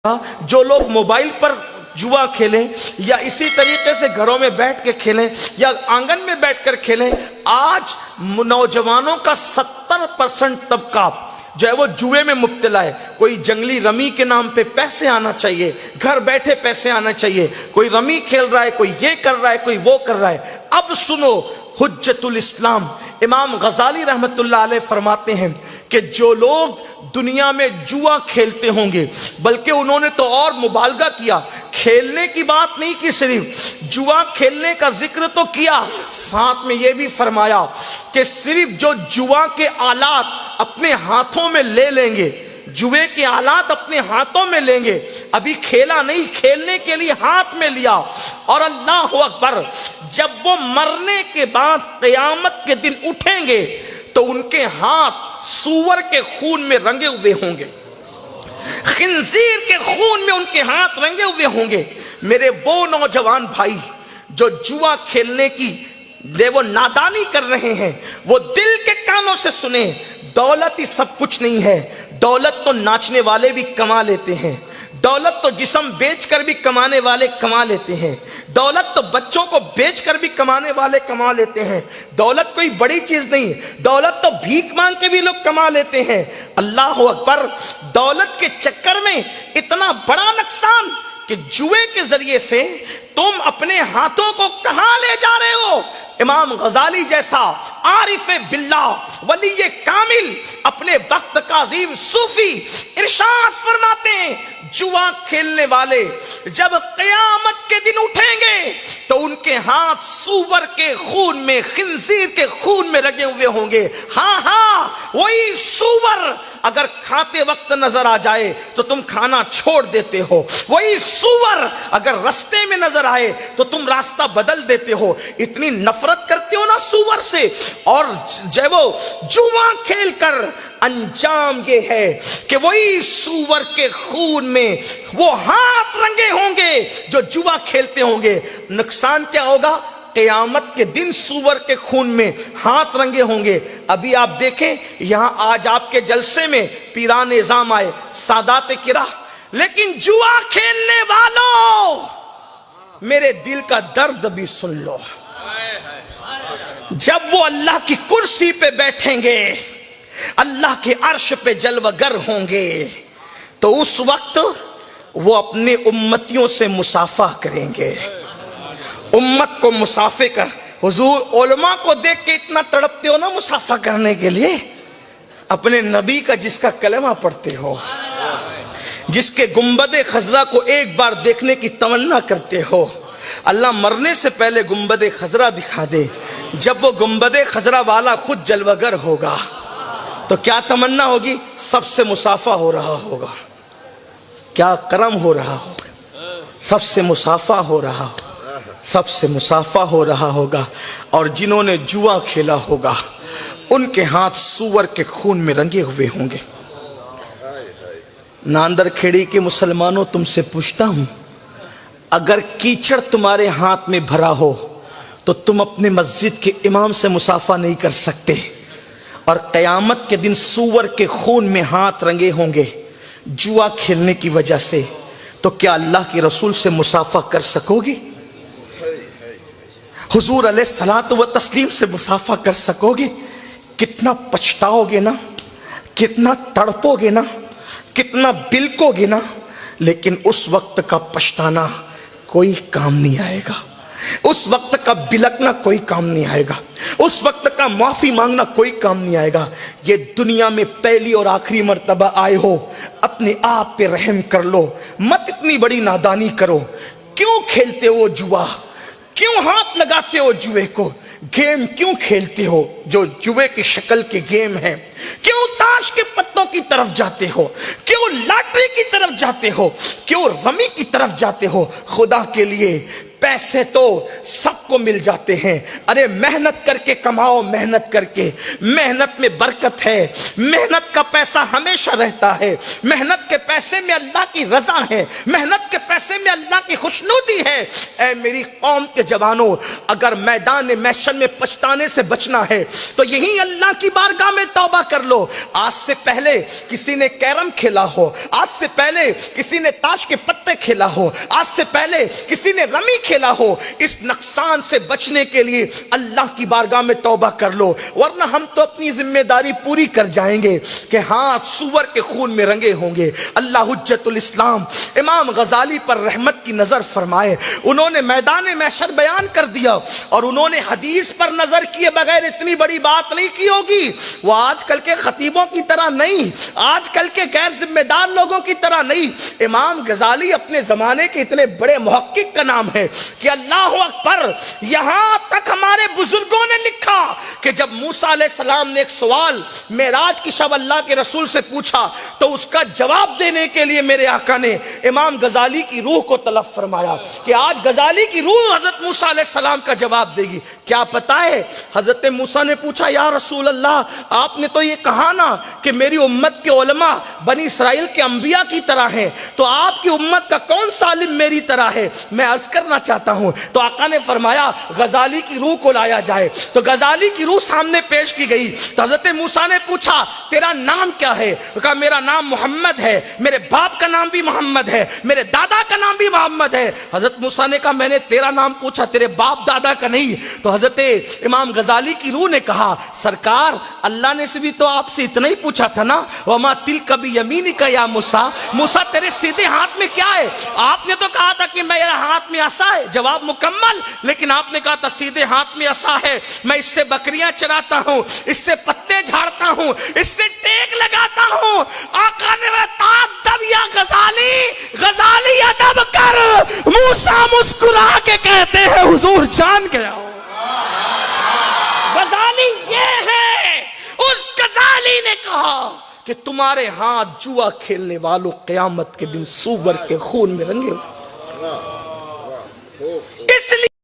جو لوگ موبائل پر جوا کھیلیں یا اسی طریقے سے گھروں میں بیٹھ کے کھیلیں یا آنگن میں بیٹھ کر کھیلیں، آج نوجوانوں کا 70% طبقہ جو ہے وہ جوئے میں مبتلا ہے۔ کوئی جنگلی رمی کے نام پہ پیسے آنا چاہیے، گھر بیٹھے پیسے آنا چاہیے، کوئی رمی کھیل رہا ہے، کوئی یہ کر رہا ہے، کوئی وہ کر رہا ہے۔ اب سنو، حجت الاسلام امام غزالی رحمت اللہ علیہ فرماتے ہیں کہ جو لوگ دنیا میں جوا کھیلتے ہوں گے، بلکہ انہوں نے تو اور مبالغہ کیا، کھیلنے کی بات نہیں کی، صرف جوا کھیلنے کا ذکر تو کیا، ساتھ میں یہ بھی فرمایا کہ صرف جو جوا کے آلات اپنے ہاتھوں میں لے لیں گے، جوے کے آلات اپنے ہاتھوں میں لیں گے، ابھی کھیلا نہیں، کھیلنے کے لیے ہاتھ میں لیا، اور اللہ اکبر، جب وہ مرنے کے بعد قیامت کے دن اٹھیں گے تو ان کے ہاتھ سور کے خون میں رنگے ہوئے ہوں گے، خنزیر کے خون میں ان کے ہاتھ رنگے ہوئے ہوں گے۔ میرے وہ نوجوان بھائی جو جوا کھیلنے کی وہ نادانی کر رہے ہیں، وہ دل کے کانوں سے سنیں، دولت ہی سب کچھ نہیں ہے، دولت تو ناچنے والے بھی کما لیتے ہیں، دولت تو جسم بیچ کر بھی کمانے والے کما لیتے ہیں، دولت تو بچوں کو بیچ کر بھی کمانے والے کما لیتے ہیں، دولت کوئی بڑی چیز نہیں، دولت تو بھیک مانگ کے بھی لوگ کما لیتے ہیں۔ اللہ اکبر، دولت کے چکر میں اتنا بڑا نقصان کہ جوئے کے ذریعے سے تم اپنے ہاتھوں کو کہاں لے جا رہے ہو۔ امام غزالی جیسا عارف باللہ، ولی کامل، اپنے وقت کا عظیم صوفی ارشاد فرماتے ہیں، جوا کھیلنے والے جب قیامت کے دن اٹھیں گے تو ان کے ہاتھ سور کے خون میں، خنزیر کے خون میں رگے ہوئے ہوں گے۔ ہاں وہی سور اگر کھاتے وقت نظر آ جائے تو تم کھانا چھوڑ دیتے ہو، وہی سور اگر راستے میں نظر آئے تو تم راستہ بدل دیتے ہو، اتنی نفرت کرتے ہو نا سور سے۔ اور جب وہ جوا کھیل کر انجام یہ ہے کہ وہی سور کے خون میں وہ ہاتھ رنگے ہوں گے جو جوا کھیلتے ہوں گے۔ نقصان کیا ہوگا؟ قیامت کے دن سور کے خون میں ہاتھ رنگے ہوں گے۔ ابھی آپ دیکھیں، یہاں آج آپ کے جلسے میں پیران نظام آئے، سادات کرام، لیکن جوا کھیلنے والوں، میرے دل کا درد بھی سن لو، جب وہ اللہ کی کرسی پہ بیٹھیں گے، اللہ کے عرش پہ جلوہ گر ہوں گے، تو اس وقت وہ اپنے امتیوں سے مصافحہ کریں گے۔ امت کو مصافحے کر، حضور علماء کو دیکھ کے اتنا تڑپتے ہو نا مصافحہ کرنے کے لیے، اپنے نبی کا جس کا کلمہ پڑھتے ہو، جس کے گنبد خضرا کو ایک بار دیکھنے کی تمنا کرتے ہو، اللہ مرنے سے پہلے گنبد خضرا دکھا دے، جب وہ گنبد خضرا والا خود جلوہ گر ہوگا تو کیا تمنا ہوگی؟ سب سے مصافحہ ہو رہا ہوگا، کیا کرم ہو رہا ہوگا، سب سے مصافحہ ہو رہا ہوگا، سب سے مصافحہ ہو رہا ہوگا۔ اور جنہوں نے جوا کھیلا ہوگا ان کے ہاتھ سور کے خون میں رنگے ہوئے ہوں گے۔ ناندر کھیڑی کے مسلمانوں، تم سے پوچھتا ہوں، اگر کیچڑ تمہارے ہاتھ میں بھرا ہو تو تم اپنے مسجد کے امام سے مصافحہ نہیں کر سکتے، اور قیامت کے دن سور کے خون میں ہاتھ رنگے ہوں گے جوا کھیلنے کی وجہ سے، تو کیا اللہ کے رسول سے مصافحہ کر سکو گے؟ حضور علیہ الصلوۃ والتسلیم سے مصافحہ کر سکو گے؟ کتنا پچھتاؤ گے نا، کتنا تڑپو گے نا، کتنا بلکو گے نا، لیکن اس وقت کا پچھتانا کوئی کام نہیں آئے گا، اس وقت کا بلکنا کوئی کام نہیں آئے گا، اس وقت کا معافی مانگنا کوئی کام نہیں آئے گا۔ یہ دنیا میں پہلی اور آخری مرتبہ آئے ہو، اپنے آپ پہ رحم کر لو، مت اتنی بڑی نادانی کرو۔ کیوں کھیلتے ہو جوا؟ کیوں ہاتھ لگاتے ہو جوے کو؟ گیم کیوں کھیلتے ہو جو جوے کی شکل کے گیم ہیں؟ کیوں تاش کے پتوں کی طرف جاتے ہو؟ کیوں لاٹری کی طرف جاتے ہو؟ کیوں رمی کی طرف جاتے ہو؟ خدا کے لیے پیسے تو سب کو مل جاتے ہیں، ارے محنت کر کے کماؤ، محنت کر کے، محنت میں برکت ہے، محنت کا پیسہ ہمیشہ رہتا ہے، محنت کے پیسے میں اللہ کی رضا ہے، محنت کے پیسے ایسے میں اللہ کی خوشنودی ہے۔ اے میری قوم کے جوانوں، اگر میدان محشر میں پچھتانے سے بچنا ہے تو یہی اللہ کی بارگاہ میں توبہ کر لو۔ آج سے پہلے کسی نے کیرم کھیلا ہو، آج سے پہلے کسی نے تاش کے پتے کھیلا ہو، آج سے پہلے کسی نے رمی کھیلا ہو، اس نقصان سے بچنے کے لیے اللہ کی بارگاہ میں توبہ کر لو، ورنہ ہم تو اپنی ذمہ داری پوری کر جائیں گے کہ ہاتھ سور کے خون میں رنگے ہوں گے۔ اللہ حجت الاسلام امام غزالی پر رحمت کی نظر فرمائے، انہوں نے میدان محشر بیان کر دیا اور انہوں نے حدیث پر نظر کیے بغیر اتنی بڑی بات نہیں کی ہوگی۔ وہ آج کل کے خطیبوں کی طرح نہیں، آج کل کے غیر ذمہ دار لوگوں کی طرح نہیں۔ امام غزالی اپنے زمانے کے اتنے بڑے محقق کا نام ہے کہ اللہ اکبر، یہاں تک ہمارے بزرگوں نے لکھا کہ جب موسیٰ علیہ السلام نے ایک سوال معراج کی شب اللہ کے رسول سے پوچھا تو اس کا جواب دینے کے لیے میرے آقا نے امام غزالی کی روح کو طلب فرمایا کہ آج غزالی کی روح حضرت موسیٰ علیہ السلام کا جواب دے گی۔ کیا پتہ ہے؟ حضرت موسیٰ نے پوچھا یا رسول اللہ، آپ نے تو یہ کہا نا کہ میری امت کے علماء بنی اسرائیل کے انبیاء کی طرح ہیں، تو آپ کی امت کا کون سا عالم میری طرح ہے؟ میں عرض کرنا چاہتا ہوں۔ تو آقا نے فرمایا غزالی کی روح کو لایا جائے۔ تو غزالی کی روح سامنے پیش کی گئی تو حضرت موسیٰ نے پوچھا تیرا نام کیا ہے؟ کہا میرا نام محمد ہے، میرے باپ کا نام بھی محمد ہے، میرے دادا کا نام بھی محمد ہے۔ حضرت موسیٰ نے کہا میں نے تیرا نام پوچھا، تیرے باپ دادا کا نہیں۔ تو حضرت امام غزالی کی روح نے کہا سرکار، اللہ نے سے بھی تو آپ سے اتنا ہی پوچھا تھا نا، وما تلک بیمینک یا موسیٰ، موسیٰ تیرے سیدھے ہاتھ میں کیا ہے؟ آپ نے تو کہا تھا کہ میرے ہاتھ میں عصا ہے، جواب مکمل، لیکن آپ نے کہا تھا سیدھے ہاتھ میں عصا ہے، میں اس سے بکریاں چراتا ہوں، اس سے پتے جھاڑتا ہوں، اس سے ٹیک لگاتا ہوں۔ آقا نے تادب یا غزالی، غزالی ادب کر۔ موسیٰ مسکرا کے کہتے ہیں حضور جان گیا۔ غزالی یہ ہے، اس غزالی نے کہا کہ تمہارے ہاتھ جوا کھیلنے والوں قیامت کے دن سور کے خون میں رنگے ہو۔ اس